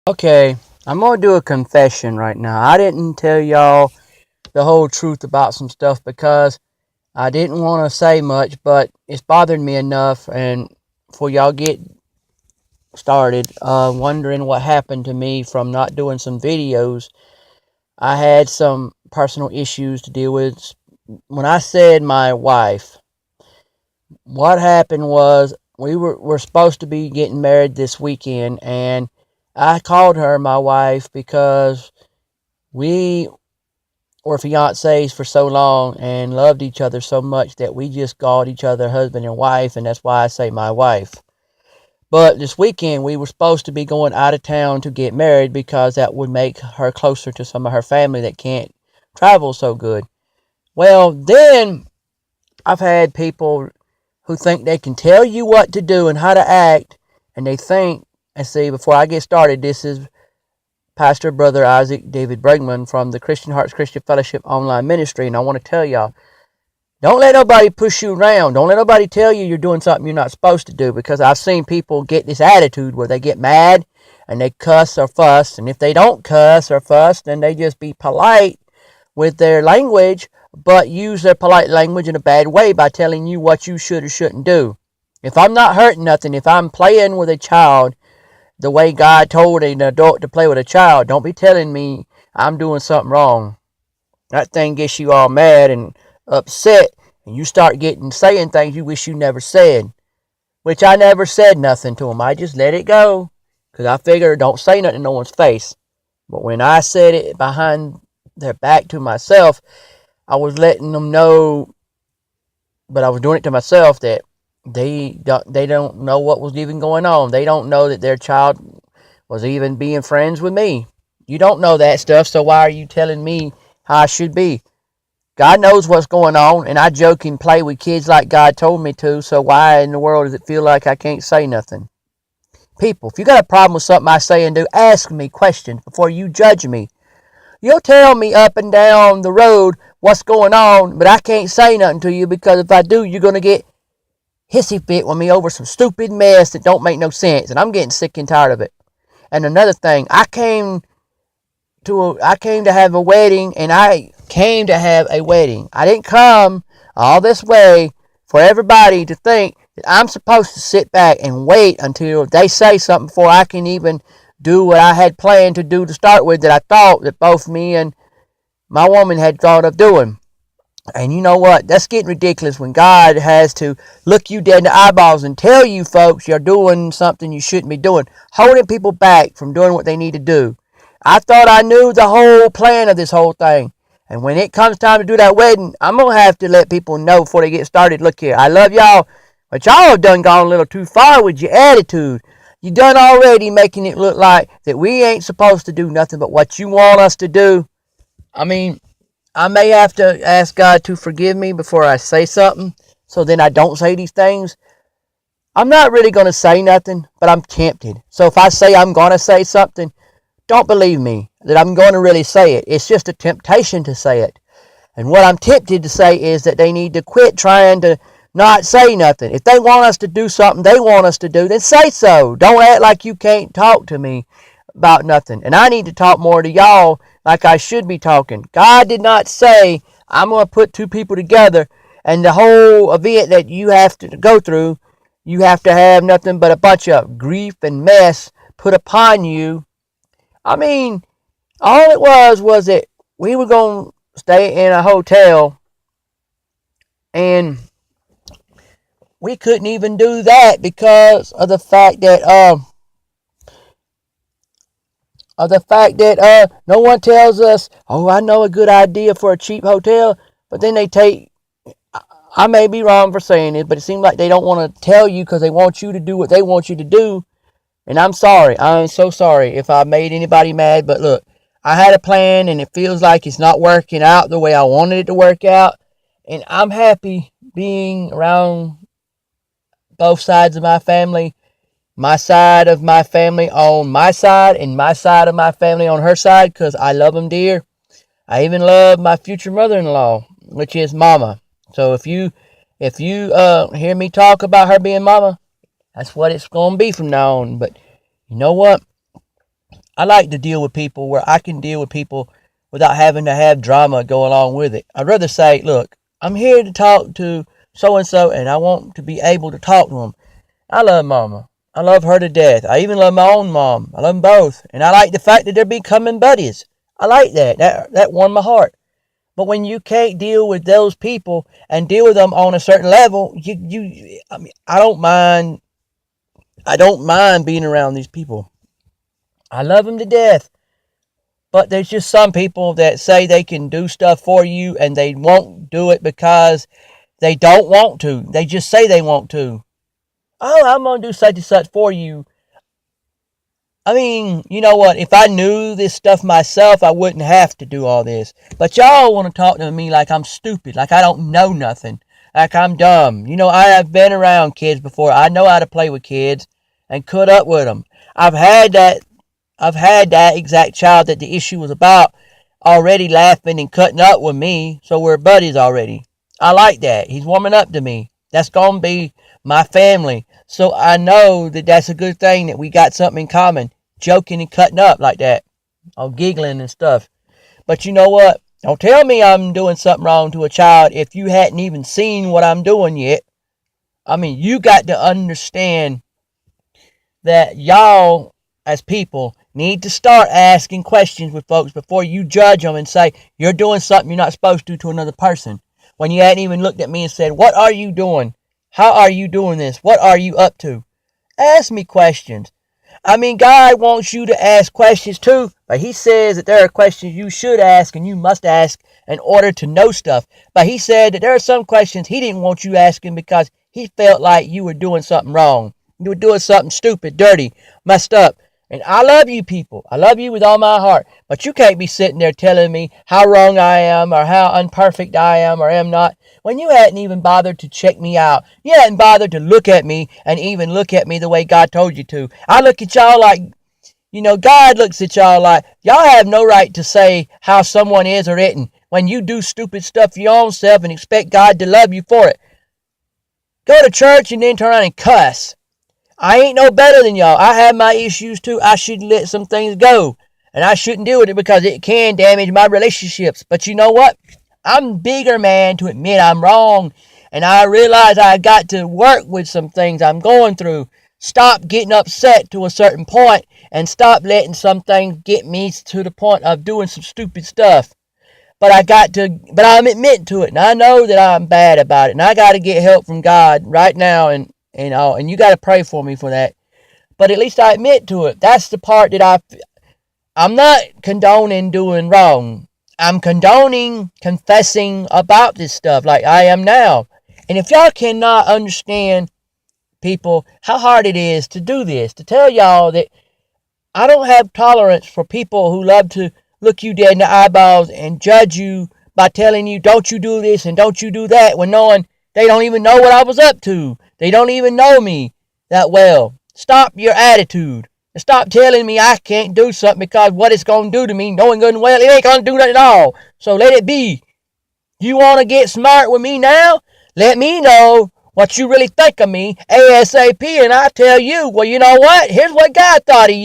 Okay, I'm gonna do a confession right now. I didn't tell y'all the whole truth about some stuff because I didn't want to say much, but it's bothering me enough. And before y'all get started, wondering what happened to me from not doing some videos, I had some personal issues to deal with. When I said my wife, what happened was we're supposed to be getting married this weekend, and I called her my wife because we were fiancés for so long and loved each other so much that we just called each other husband and wife, and that's why I say my wife. But this weekend we were supposed to be going out of town to get married because that would make her closer to some of her family that can't travel so good. Well, then I've had people who think they can tell you what to do and how to act, and they think, and see, before I get started, this is Pastor Brother Isaac David Brigmond from the Christian Hearts Christian Fellowship Online Ministry, and I want to tell y'all, don't let nobody push you around. Don't let nobody tell you you're doing something you're not supposed to do, because I've seen people get this attitude where they get mad and they cuss or fuss, and if they don't cuss or fuss, then they just be polite with their language, but use their polite language in a bad way by telling you what you should or shouldn't do. If I'm not hurting nothing, if I'm playing with a child the way God told an adult to play with a child, don't be telling me I'm doing something wrong. That thing gets you all mad and upset, and you start getting saying things you wish you never said, which I never said nothing to them. I just let it go because I figure don't say nothing to no one's face. But when I said it behind their back to myself, I was letting them know, but I was doing it to myself, that they don't know what was even going on. They don't know that their child was even being friends with me. You don't know that stuff, so why are you telling me how I should be? God knows what's going on, and I joke and play with kids like God told me to, so why in the world does it feel like I can't say nothing? People, if you got a problem with something I say and do, ask me questions before you judge me. You'll tell me up and down the road what's going on, but I can't say nothing to you, because if I do, you're going to get hissy fit with me over some stupid mess that don't make no sense, and I'm getting sick and tired of it. And another thing, I came to have a wedding, and I came to have a wedding. I didn't come all this way for everybody to think that I'm supposed to sit back and wait until they say something before I can even do what I had planned to do to start with, that I thought that both me and my woman had thought of doing. And you know what? That's getting ridiculous when God has to look you dead in the eyeballs and tell you folks you're doing something you shouldn't be doing, holding people back from doing what they need to do. I thought I knew the whole plan of this whole thing. And when it comes time to do that wedding, I'm going to have to let people know before they get started. Look here, I love y'all, but y'all have done gone a little too far with your attitude. You done already making it look like that we ain't supposed to do nothing but what you want us to do. I mean, I may have to ask God to forgive me before I say something, so then I don't say these things. I'm not really going to say nothing, but I'm tempted. So if I say I'm going to say something, don't believe me that I'm going to really say it. It's just a temptation to say it. And what I'm tempted to say is that they need to quit trying to not say nothing. If they want us to do something they want us to do, then say so. Don't act like you can't talk to me about nothing. And I need to talk more to y'all like I should be talking. God did not say I'm going to put two people together and the whole event that you have to go through, you have to have nothing but a bunch of grief and mess put upon you. I mean, all it was that we were going to stay in a hotel, and we couldn't even do that because of the fact that no one tells us, oh, I know a good idea for a cheap hotel, but then they take, I may be wrong for saying it, but it seems like they don't want to tell you because they want you to do what they want you to do. And I'm sorry. I'm so sorry if I made anybody mad, but look, I had a plan and it feels like it's not working out the way I wanted it to work out. And I'm happy being around both sides of my family, my side of my family on my side and my side of my family on her side, because I love them dear. I even love my future mother-in-law, which is Mama. So if you hear me talk about her being Mama, that's what it's going to be from now on. But you know what? I like to deal with people where I can deal with people without having to have drama go along with it. I'd rather say, look, I'm here to talk to so and so, and I want to be able to talk to them. I love Mama. I love her to death. I even love my own mom. I love them both, and I like the fact that they're becoming buddies. I like that. That warmed my heart. But when you can't deal with those people and deal with them on a certain level, I mean, I don't mind. I don't mind being around these people. I love them to death. But there's just some people that say they can do stuff for you and they won't do it because they don't want to. They just say they want to. Oh, I'm going to do such and such for you. I mean, you know what? If I knew this stuff myself, I wouldn't have to do all this. But y'all want to talk to me like I'm stupid, like I don't know nothing, like I'm dumb. You know, I have been around kids before. I know how to play with kids and cut up with them. I've had that exact child that the issue was about already laughing and cutting up with me, so we're buddies already. I like that. He's warming up to me. That's going to be my family. So I know that that's a good thing that we got something in common, joking and cutting up like that, or giggling and stuff. But you know what? Don't tell me I'm doing something wrong to a child if you hadn't even seen what I'm doing yet. I mean, you got to understand that y'all, as people, need to start asking questions with folks before you judge them and say, you're doing something you're not supposed to another person. When you hadn't even looked at me and said, what are you doing? How are you doing this? What are you up to? Ask me questions. I mean, God wants you to ask questions too, but he says that there are questions you should ask and you must ask in order to know stuff. But he said that there are some questions he didn't want you asking because he felt like you were doing something wrong. You were doing something stupid, dirty, messed up. And I love you people. I love you with all my heart. But you can't be sitting there telling me how wrong I am or how imperfect I am or am not when you hadn't even bothered to check me out. You hadn't bothered to look at me and even look at me the way God told you to. I look at y'all like, you know, God looks at y'all like, y'all have no right to say how someone is or isn't when you do stupid stuff for your own self and expect God to love you for it. Go to church and then turn around and cuss. I ain't no better than y'all. I have my issues too. I should let some things go. And I shouldn't deal with it because it can damage my relationships. But you know what? I'm bigger, man, to admit I'm wrong. And I realize I got to work with some things I'm going through. Stop getting upset to a certain point and stop letting some things get me to the point of doing some stupid stuff. But I'm admitting to it. And I know that I'm bad about it. And I got to get help from God right now. And you got to pray for me for that. But at least I admit to it. That's the part that I'm not condoning doing wrong. I'm condoning confessing about this stuff like I am now. And if y'all cannot understand, people, how hard it is to do this, to tell y'all that I don't have tolerance for people who love to look you dead in the eyeballs and judge you by telling you, don't you do this and don't you do that, when knowing they don't even know what I was up to. They don't even know me that well. Stop your attitude. And stop telling me I can't do something because what it's going to do to me, knowing good and well, it ain't going to do nothing at all. So let it be. You want to get smart with me now? Let me know what you really think of me ASAP, and I tell you, well, you know what? Here's what God thought of you.